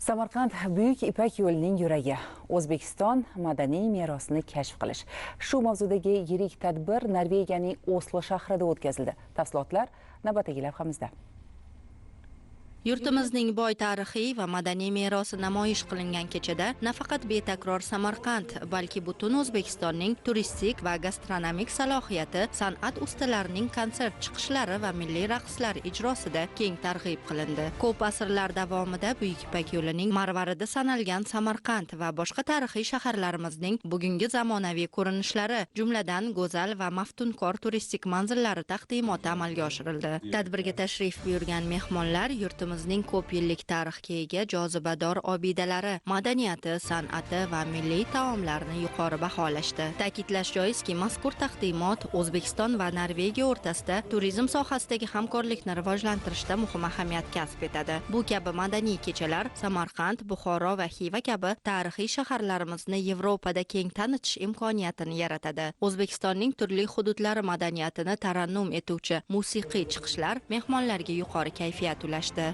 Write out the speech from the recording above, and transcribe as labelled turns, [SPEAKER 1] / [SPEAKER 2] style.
[SPEAKER 1] Samarqand Buyuk Ipak yo'lining yuragi. O'zbekiston madaniy merosini kashf qilish. Shu mavzudagi yirik tadbir Norvegiyaning Oslo shahrida o'tkazildi. Tafsilotlar navbatdagi lavhamizda.
[SPEAKER 2] Yurtimizning boy tarixiy va madaniy merosi namoyish qilingan kechada nafaqat betakror Samarqand, balki butun O'zbekistonning turistik va gastronomik salohiyati san'at ustalarining konsert chiqishlari va milliy raqslar ijrosida keng targ'ib qilindi. Ko'p asrlar davomida Buyuk Ipak yo'lining marvaridi sanalgan Samarqand va boshqa tarixiy shaharlarimizning bugungi zamonaviy ko'rinishlari, jumladan go'zal va maftunkor turistik manzillari taqdimoti amalga oshirildi. Tadbirga tashrif buyurgan mehmonlar yurtimizning ko'p yillik tarixga ega jozibador obidalari, madaniyati, san'ati va milliy taomlarini yuqori baholashdi. Ta'kidlash joizki, mazkur taqdimot O'zbekiston va Norvegiya o'rtasida turizm sohasidagi hamkorlikni rivojlantirishda muhim ahamiyat kasb etadi. Bu kabi madaniy kechalar Samarqand, Buxoro va Xiva kabi tarixiy shaharlarimizni Yevropada keng tanitish imkoniyatini yaratadi. O'zbekistonning turli hududlari madaniyatini tarannum etuvchi musiqiy chiqishlar mehmonlarga yuqori kayfiyat ulashdi.